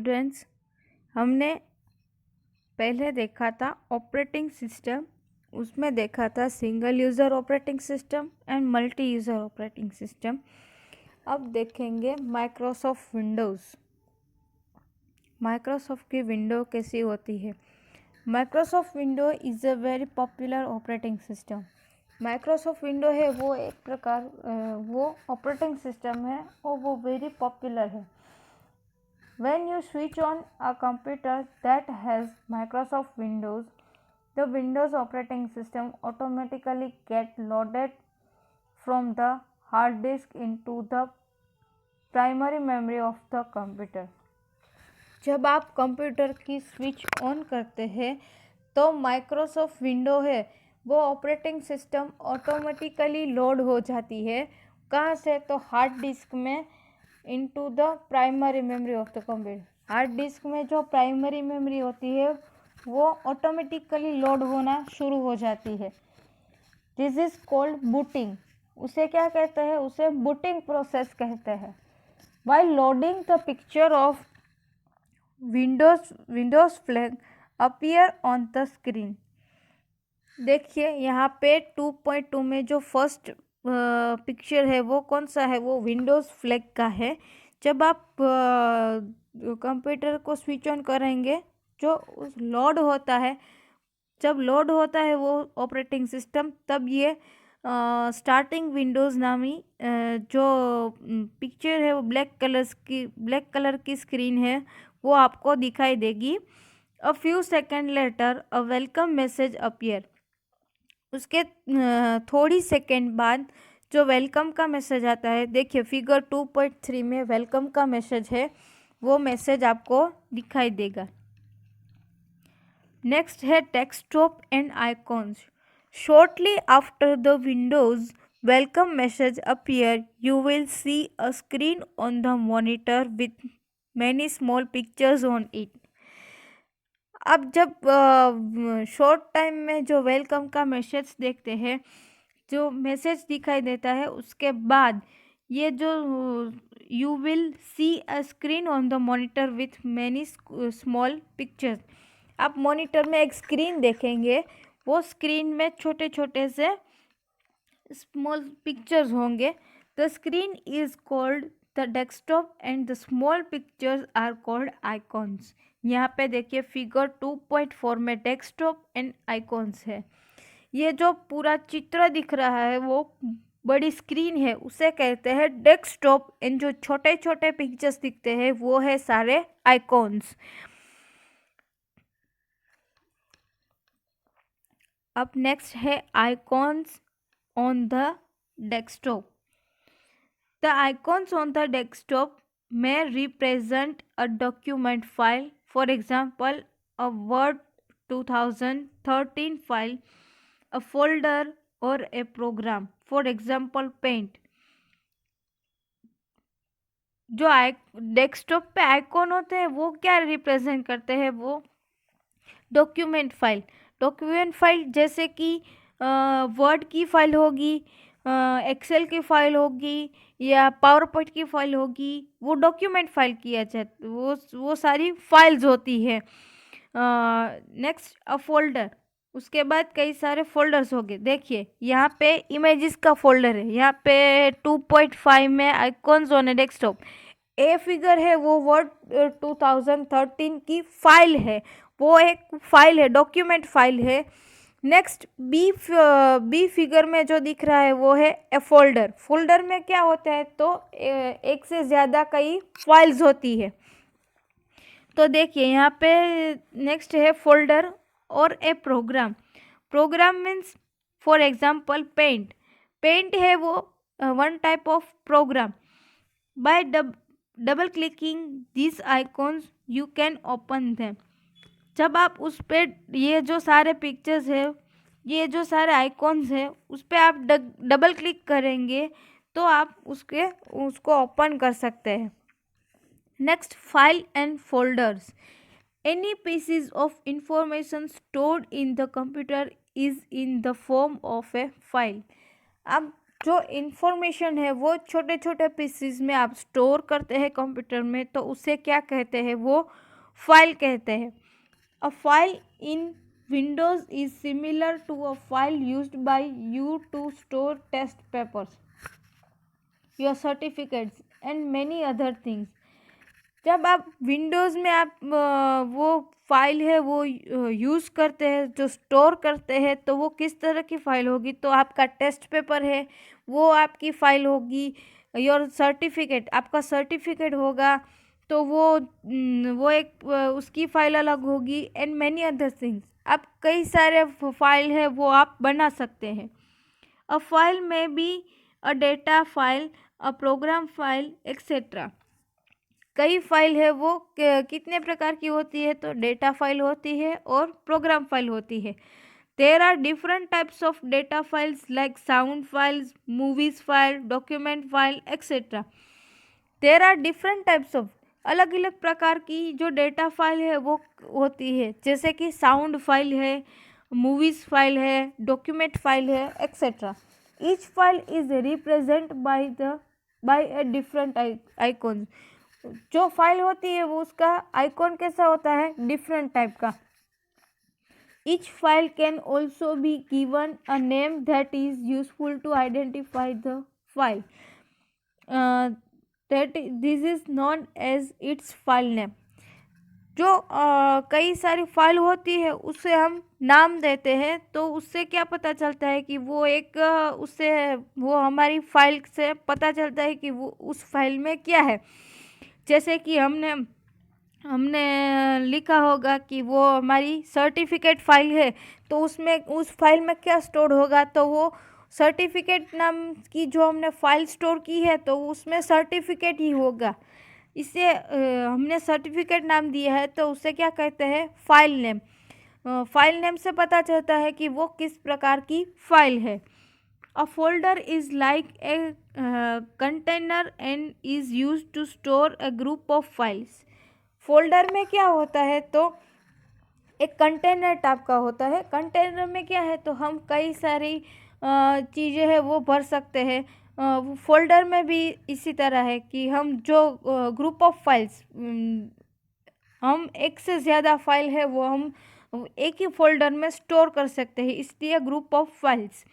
Students, हमने पहले देखा था ऑपरेटिंग सिस्टम। उसमें देखा था single user operating system and multi user operating system. अब देखेंगे माइक्रोसॉफ्ट विंडोज़। माइक्रोसॉफ्ट की विंडो कैसी होती है। Microsoft window is a very popular operating system. Microsoft window है वो एक प्रकार वो ऑपरेटिंग सिस्टम है और वो वेरी पॉपुलर है। When you switch on a computer that has Microsoft Windows, the Windows operating system automatically get loaded from the hard disk into the primary memory of the computer. जब आप computer की switch on करते हैं तो Microsoft window है वो operating system automatically load हो जाती है। कहाँ से? तो हार्ड डिस्क में into the primary memory of the computer. Hard disk में जो प्राइमरी मेमोरी होती है वो ऑटोमेटिकली लोड होना शुरू हो जाती है। This is called booting. उसे क्या कहते हैं? उसे बूटिंग प्रोसेस कहते हैं। While loading the picture of Windows flag appear on the screen. देखिए यहाँ पे 2.2 में जो फर्स्ट पिक्चर है वो कौन सा है? वो विंडोज़ फ्लैग का है। जब आप कंप्यूटर को स्विच ऑन करेंगे जो लोड होता है, जब लोड होता है वो ऑपरेटिंग सिस्टम, तब ये स्टार्टिंग विंडोज़ नामी जो पिक्चर है वो ब्लैक कलर की स्क्रीन है वो आपको दिखाई देगी। A few second later a welcome message appear. उसके थोड़ी सेकेंड बाद जो वेलकम का मैसेज आता है, देखिए फिगर 2.3 में वेलकम का मैसेज है, वो मैसेज आपको दिखाई देगा। नेक्स्ट है desktop and icons. Shortly after the Windows welcome message appear you will see a screen on the monitor with many small pictures on it. अब जब शॉर्ट टाइम में जो वेलकम का मैसेज देखते हैं, जो मैसेज दिखाई देता है, उसके बाद ये जो you will see a screen on the monitor with many small pictures. आप मॉनिटर में एक स्क्रीन देखेंगे, वो स्क्रीन में छोटे छोटे से स्मॉल पिक्चर्स होंगे। The screen is called the desktop and the small pictures are called icons. यहाँ पे देखिए फिगर 2.4 में डेस्कटॉप एंड आइकॉन्स है। ये जो पूरा चित्र दिख रहा है वो बड़ी स्क्रीन है, उसे कहते हैं डेस्कटॉप। एंड जो छोटे छोटे पिक्चर्स दिखते हैं वो है सारे आइकॉन्स। अब नेक्स्ट है icons on the desktop. The icons on the desktop may represent a document file, for example, a Word 2013 file, a folder, or a program, for example, Paint. जो डेस्कटॉप पे icon होते हैं वो क्या represent करते हैं? वो डॉक्यूमेंट फाइल जैसे कि वर्ड की फाइल होगी, एक्सेल की फाइल होगी या पावर पॉइंट की फाइल होगी, वो डॉक्यूमेंट फाइल किया जाता, वो सारी फाइल्स होती है। नेक्स्ट अ फोल्डर, उसके बाद कई सारे फोल्डर्स हो गए। देखिए यहाँ पे इमेजेस का फोल्डर है, यहाँ पे 2.5 में icons on A desktop. A figure है वो वर्ड 2013 की फाइल है, वो एक फाइल है, डॉक्यूमेंट फाइल है। नेक्स्ट बी फिगर में जो दिख रहा है वो है ए फोल्डर। फोल्डर में क्या होता है? तो एक से ज़्यादा कई फाइल्स होती है। तो देखिए यहाँ पे नेक्स्ट है फोल्डर और a program. Program means for example paint है वो one type of program. By double clicking this icons you can open them. जब आप उस पर ये जो सारे पिक्चर्स है, ये जो सारे आइकॉन्स है, उस पर आप डबल क्लिक करेंगे तो आप उसको ओपन कर सकते हैं। Next file and folders. Any pieces of information stored in the computer is in the form of A file. अब जो इन्फॉर्मेशन है वो छोटे छोटे पीसीज में आप स्टोर करते हैं कंप्यूटर में, तो उसे क्या कहते हैं, वो फाइल कहते हैं। A file in Windows is similar to a file used by you to store test papers, your certificates and many other things. जब आप विंडोज़ में आप वो फाइल है वो यूज़ करते हैं, जो स्टोर करते हैं, तो वो किस तरह की फ़ाइल होगी, तो आपका टेस्ट पेपर है वो आपकी फ़ाइल होगी। योर सर्टिफिकेट, आपका सर्टिफिकेट होगा तो वो एक उसकी फ़ाइल अलग होगी। एंड मैनी अदर थिंग्स, आप कई सारे फाइल है वो आप बना सकते हैं। अ फाइल में be a data file, a program file etcetera. कई फाइल है वो कितने प्रकार की होती है, तो डेटा फाइल होती है और प्रोग्राम फाइल होती है। There are different types of data files like sound files, movies file, document file etcetera. There are different types of, अलग अलग प्रकार की जो डेटा फाइल है वो होती है, जैसे कि साउंड फाइल है, मूवीज फाइल है, डॉक्यूमेंट फाइल है etcetera. Each file is represent by a different icon. जो फाइल होती है वो उसका आइकॉन कैसा होता है, डिफरेंट टाइप का। Each file can also be given a name that is useful to identify the file, that this is known as its file name. जो कई सारी फाइल होती है उससे हम नाम देते हैं, तो उससे क्या पता चलता है कि वो एक उससे वो हमारी फाइल से पता चलता है कि वो उस फाइल में क्या है। जैसे कि हमने हमने लिखा होगा कि वो हमारी सर्टिफिकेट फाइल है, तो उसमें उस फाइल में क्या स्टोर होगा, तो वो सर्टिफिकेट नाम की जो हमने फाइल स्टोर की है तो उसमें सर्टिफिकेट ही होगा। इसे हमने सर्टिफिकेट नाम दिया है तो उसे क्या कहते हैं, फाइल नेम। फाइल नेम से पता चलता है कि वो किस प्रकार की फाइल है। A folder is like a container and is used to store a group of files. Folder में क्या होता है, तो एक कंटेनर टाइप का होता है। कंटेनर में क्या है, तो हम कई सारी चीज़ें हैं वो भर सकते हैं। फोल्डर में भी इसी तरह है कि हम जो ग्रुप ऑफ फाइल्स, हम एक से ज़्यादा फाइल है वो हम एक ही फोल्डर में स्टोर कर सकते हैं, इसलिए ग्रुप ऑफ फाइल्स।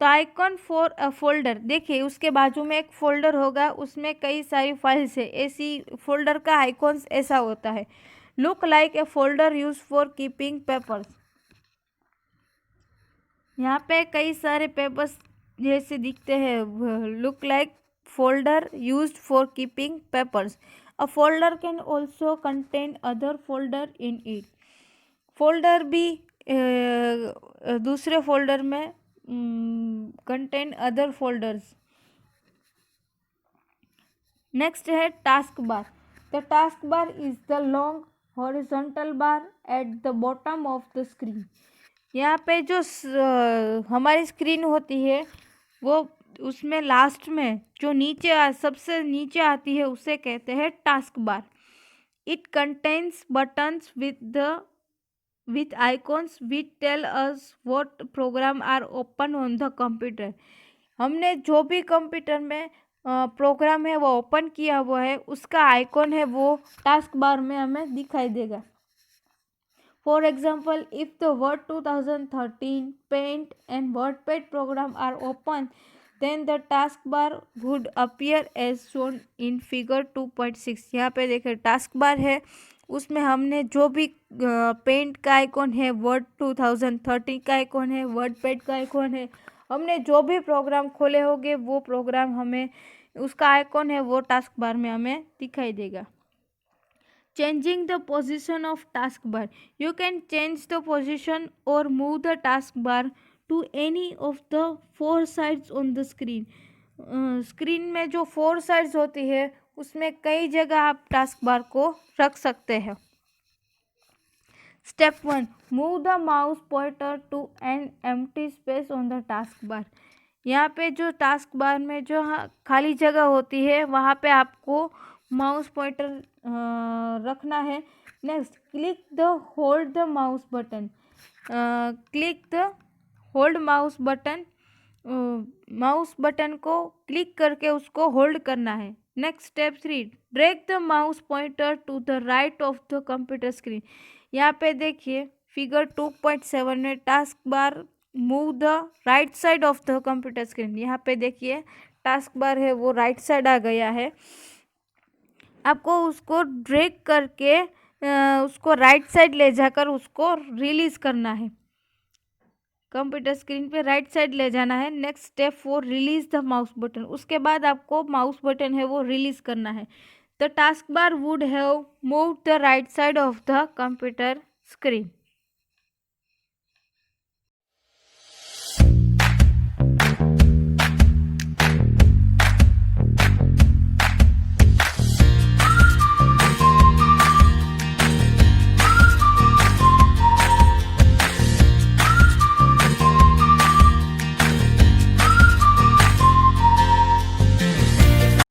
तो आइकॉन फॉर अ फोल्डर, देखिए उसके बाजू में एक फोल्डर होगा, उसमें कई सारी फाइल्स है, ऐसी फोल्डर का आइकॉन ऐसा होता है। Look like a folder use for keeping papers. यहाँ पे कई सारे पेपर्स जैसे दिखते हैं। Look like folder used for keeping papers. A folder can also contain other folder in it. Folder भी दूसरे फोल्डर में कंटेन अदर फोल्डर्स। नेक्स्ट है task bar. The task bar is the long horizontal bar at the bottom of the screen. यहाँ पे जो हमारी screen होती है वो उसमें लास्ट में जो नीचे सबसे नीचे आती है उसे कहते हैं task bar. It contains buttons with icons which tell us what program are open on the computer। हमने जो भी कंप्यूटर में प्रोग्राम है वो ओपन किया हुआ है उसका आइकॉन है वो टास्क बार में हमें दिखाई देगा। For example, if the Word 2013 paint and WordPad program are open, then the task bar would appear as shown in figure 2.6। यहाँ पे देखिए टास्क बार है, उसमें हमने जो भी पेंट का आइकॉन है, वर्ड 2013 का आइकॉन है, वर्डपैड का आइकॉन है, हमने जो भी प्रोग्राम खोले होंगे वो प्रोग्राम हमें उसका आइकॉन है वो टास्क बार में हमें दिखाई देगा। Changing the position of taskbar, you can change the position or move the taskbar to any of the four sides on the screen। Screen में जो फोर साइड्स होती है उसमें कई जगह आप टास्क बार को रख सकते हैं। Step 1, move the mouse pointer to an empty space on the task bar. यहाँ पे जो टास्क बार में जो खाली जगह होती है वहाँ पे आपको माउस पॉइंटर रखना है। Next, click the hold the mouse button. Click the hold mouse button mouse button को क्लिक करके उसको होल्ड करना है। Next step 3, drag the mouse pointer to the right of the computer screen. यहाँ पे देखिए फिगर 2.7 में task bar move the right side of the computer screen. यहाँ पे देखिए टास्क बार है वो राइट साइड आ गया है। आपको उसको ड्रैग करके उसको राइट साइड ले जाकर उसको रिलीज करना है। कंप्यूटर स्क्रीन पे राइट साइड ले जाना है। Next step 4, release the mouse button. उसके बाद आपको माउस बटन है वो रिलीज करना है। The task bar would have move the right side of the computer screen.